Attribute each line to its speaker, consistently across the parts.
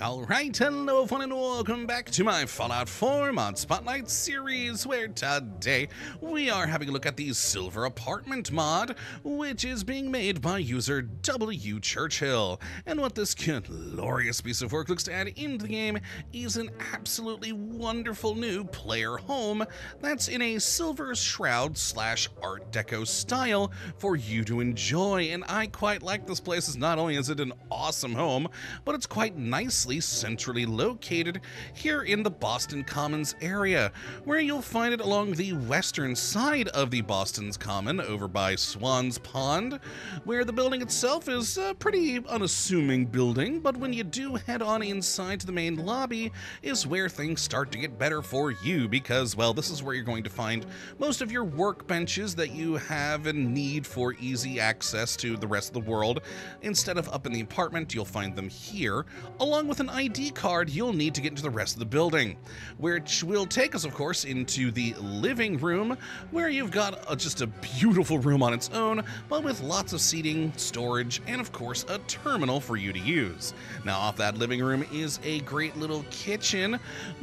Speaker 1: Alright, hello fun and welcome back to my Fallout 4 Mod Spotlight series, where today we are having a look at the Silver Apartment mod, which is being made by user W. Churchill. And what this glorious piece of work looks to add into the game is an absolutely wonderful new player home that's in a Silver Shroud / Art Deco style for you to enjoy. And I quite like this place, as not only is it an awesome home, but it's quite nicely centrally located here in the Boston Commons area, where you'll find it along the western side of the Boston's Common over by Swans Pond, where the building itself is a pretty unassuming building, but when you do head on inside to the main lobby is where things start to get better for you, because, well, this is where you're going to find most of your workbenches that you have and need for easy access to the rest of the world. Instead of up in the apartment, you'll find them here, along with an ID card you'll need to get into the rest of the building, which will take us, of course, into the living room, where you've got just a beautiful room on its own, but with lots of seating, storage, and of course a terminal for you to use. Now, off that living room is a great little kitchen,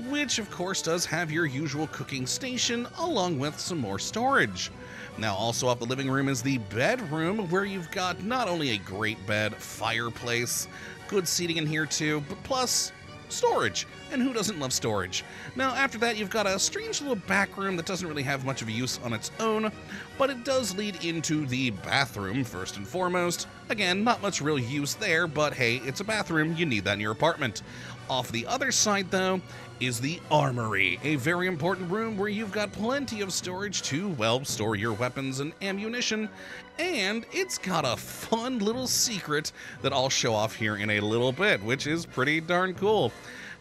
Speaker 1: which of course does have your usual cooking station, along with some more storage. Now, also off the living room is the bedroom, where you've got not only a great bed, fireplace, good seating in here too, but plus storage. And who doesn't love storage? Now, after that, you've got a strange little back room that doesn't really have much of a use on its own, but it does lead into the bathroom first and foremost. Again, not much real use there, but hey, it's a bathroom. You need that in your apartment. Off the other side, though, is the armory, a very important room where you've got plenty of storage to, well, store your weapons and ammunition, and it's got a fun little secret that I'll show off here in a little bit, which is pretty darn cool.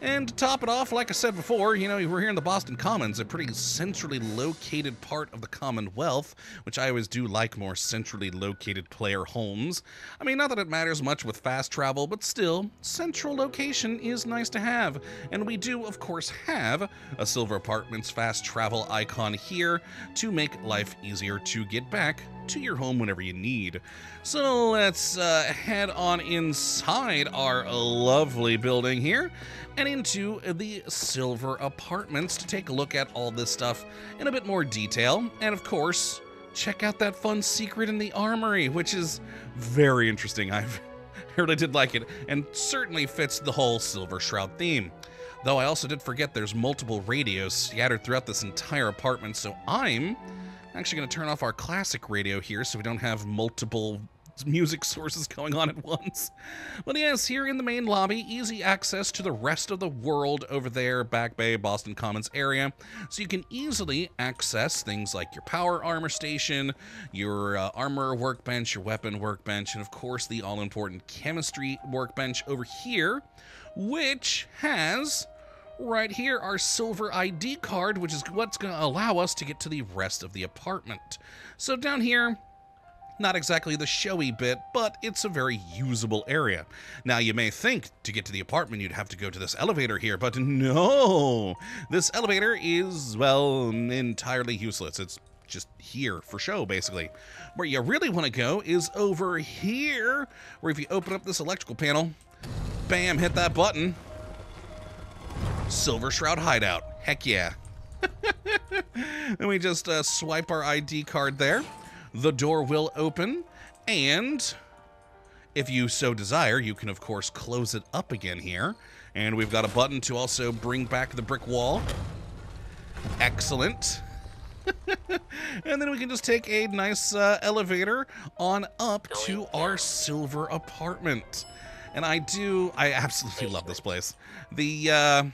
Speaker 1: And to top it off, like I said before, you know, we're here in the Boston Commons, a pretty centrally located part of the Commonwealth, which I always do like more centrally located player homes. I mean, not that it matters much with fast travel, but still, central location is nice to have. And we do, of course, have a Silver Apartments fast travel icon here to make life easier to get back to your home whenever you need. So let's head on inside our lovely building here and into the Silver Apartments to take a look at all this stuff in a bit more detail. And of course, check out that fun secret in the armory, which is very interesting. I really did like it, and certainly fits the whole Silver Shroud theme. Though I also did forget there's multiple radios scattered throughout this entire apartment, so I'm actually going to turn off our classic radio here so we don't have multiple music sources going on at once. But yes, here in the main lobby, easy access to the rest of the world over there, Back Bay, Boston Commons area, so you can easily access things like your power armor station, your armor workbench, your weapon workbench, and of course the all-important chemistry workbench over here, which has right here our silver ID card, which is what's going to allow us to get to the rest of the apartment. So down here, not exactly the showy bit, but it's a very usable area. Now, you may think to get to the apartment you'd have to go to this elevator here, but no! This elevator is, well, entirely useless. It's just here for show, basically. Where you really want to go is over here, where if you open up this electrical panel, bam, hit that button, Silver Shroud Hideout. Heck yeah. Then we just swipe our ID card there. The door will open, and if you so desire, you can of course close it up again here. And we've got a button to also bring back the brick wall. Excellent. And then we can just take a nice elevator on up to our Silver Apartment. And I absolutely love this place. The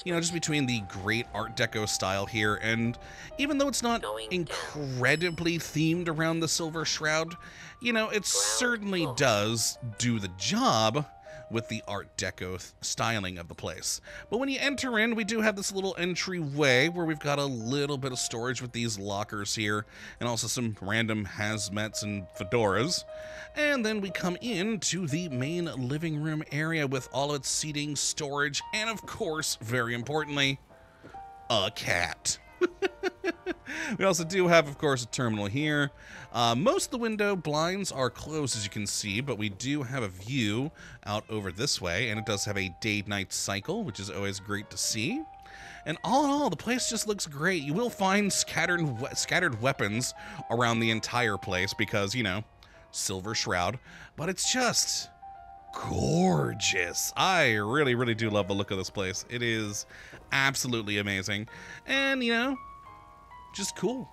Speaker 1: you know, just between the great Art Deco style here, and even though it's not incredibly themed around the Silver Shroud, you know, it certainly does do the job with the Art Deco styling of the place. But when you enter in, we do have this little entryway where we've got a little bit of storage with these lockers here, and also some random hazmats and fedoras. And then we come into the main living room area with all of its seating, storage, and of course, very importantly, a cat. We also do have, of course, a terminal here. Most of the window blinds are closed, as you can see, but we do have a view out over this way, and it does have a day-night cycle, which is always great to see. And all in all, the place just looks great. You will find scattered weapons around the entire place because, you know, Silver Shroud, but it's just gorgeous. I really, really do love the look of this place. It is absolutely amazing. And, you know, just cool.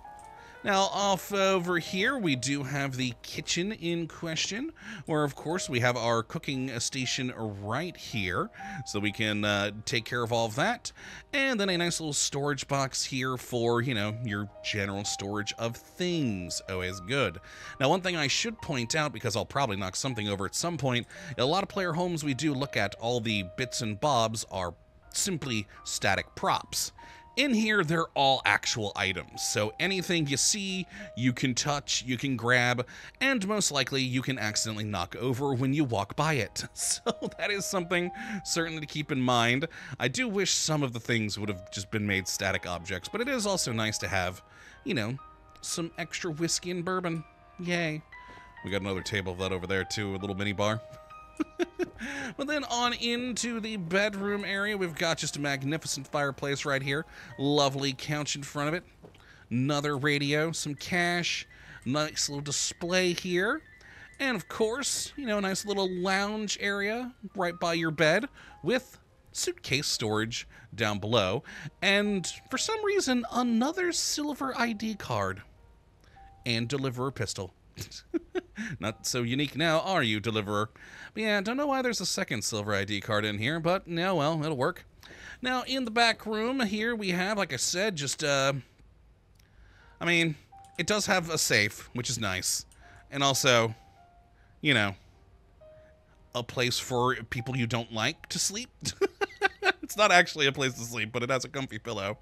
Speaker 1: Now, off over here, we do have the kitchen in question, where, of course, we have our cooking station right here, so we can take care of all of that. And then a nice little storage box here for, you know, your general storage of things. Always good. Now, one thing I should point out, because I'll probably knock something over at some point, in a lot of player homes we do look at, all the bits and bobs are simply static props. In here, they're all actual items, so anything you see, you can touch, you can grab, and most likely you can accidentally knock over when you walk by it. So that is something certainly to keep in mind. I do wish some of the things would have just been made static objects, but it is also nice to have, you know, some extra whiskey and bourbon. Yay. We got another table of that over there too, a little mini bar. But then on into the bedroom area, we've got just a magnificent fireplace right here. Lovely couch in front of it. Another radio, some cash, nice little display here. And of course, you know, a nice little lounge area right by your bed with suitcase storage down below. And for some reason, another silver ID card and deliverer pistol. Not so unique now, are you, deliverer? But yeah, don't know why there's a second silver ID card in here, but no, well, it'll work. Now, in the back room here, we have, like I said, just, I mean, it does have a safe, which is nice. And also, you know, a place for people you don't like to sleep. It's not actually a place to sleep, but it has a comfy pillow.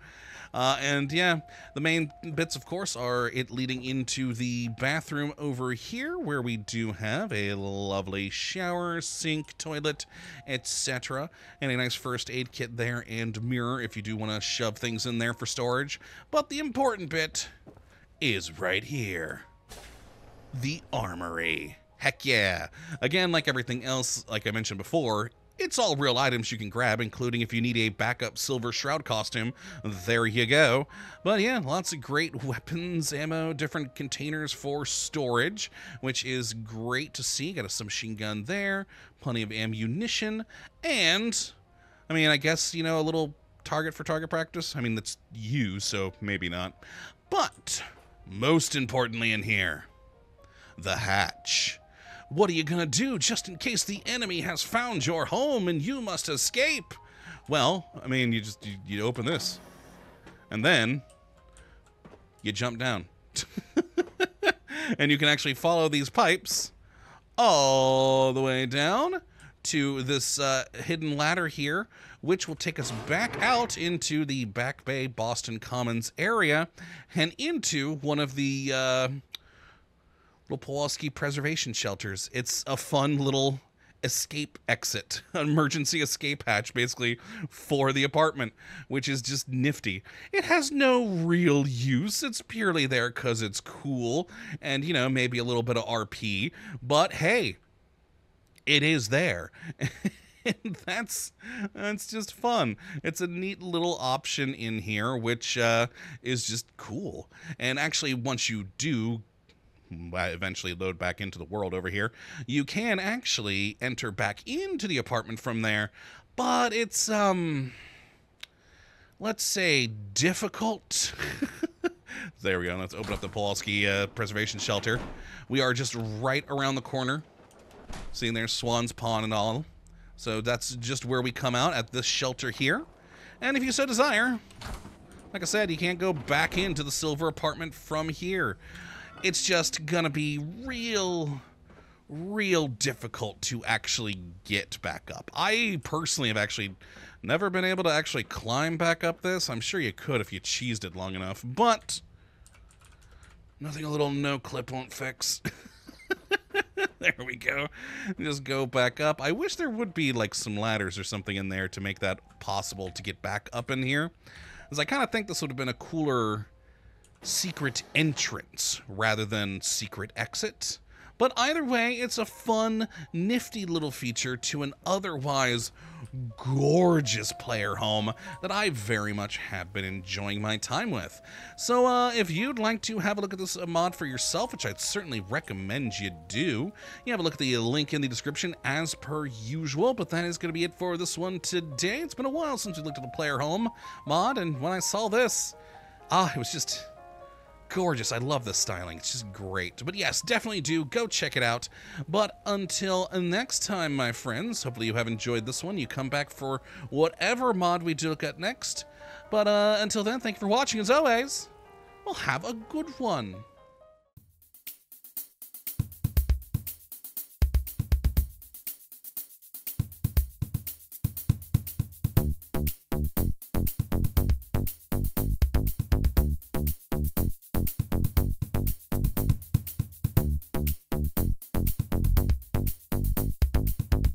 Speaker 1: And yeah, the main bits, of course, are it leading into the bathroom over here, where we do have a lovely shower, sink, toilet, etc. And a nice first aid kit there and mirror if you do want to shove things in there for storage. But the important bit is right here. The armory. Heck yeah. Again, like everything else, like I mentioned before, it's all real items you can grab, including if you need a backup Silver Shroud costume, there you go. But yeah, lots of great weapons, ammo, different containers for storage, which is great to see. Got a submachine gun there, plenty of ammunition, and, I mean, I guess, you know, a little target for target practice. I mean, that's you, so maybe not. But, most importantly in here, the hatch. What are you gonna do just in case the enemy has found your home and you must escape? Well, I mean, you open this, and then you jump down. And you can actually follow these pipes all the way down to this hidden ladder here, which will take us back out into the Back Bay Boston Commons area and into one of the little Pulaski preservation shelters. It's a fun little escape exit, emergency escape hatch, basically, for the apartment, which is just nifty. It has no real use. It's purely there because it's cool and, you know, maybe a little bit of RP, but hey, it is there. And that's just fun. It's a neat little option in here, which is just cool. And actually, once you do eventually load back into the world over here, you can actually enter back into the apartment from there, but it's let's say difficult. There we go. Let's open up the Pulaski preservation shelter. We are just right around the corner. Seeing there's Swan's Pond and all. So that's just where we come out, at this shelter here. And if you so desire, like I said, you can't go back into the silver apartment from here. It's just gonna be real difficult to actually get back up. I personally have actually never been able to actually climb back up this. I'm sure you could if you cheesed it long enough, but nothing a little no clip won't fix. There we go. Just go back up. I wish there would be like some ladders or something in there to make that possible to get back up in here, because I kind of think this would have been a cooler secret entrance rather than secret exit. But either way, it's a fun, nifty little feature to an otherwise gorgeous player home that I very much have been enjoying my time with. So if you'd like to have a look at this mod for yourself, which I'd certainly recommend you do, you have a look at the link in the description as per usual. But that is going to be it for this one today. It's been a while since we looked at a player home mod, and when I saw this, it was just gorgeous. I love this styling. It's just great. But yes, definitely do go check it out. But until next time, my friends, hopefully you have enjoyed this one. You come back for whatever mod we do look at next. But until then, thank you for watching as always. Well, have a good one.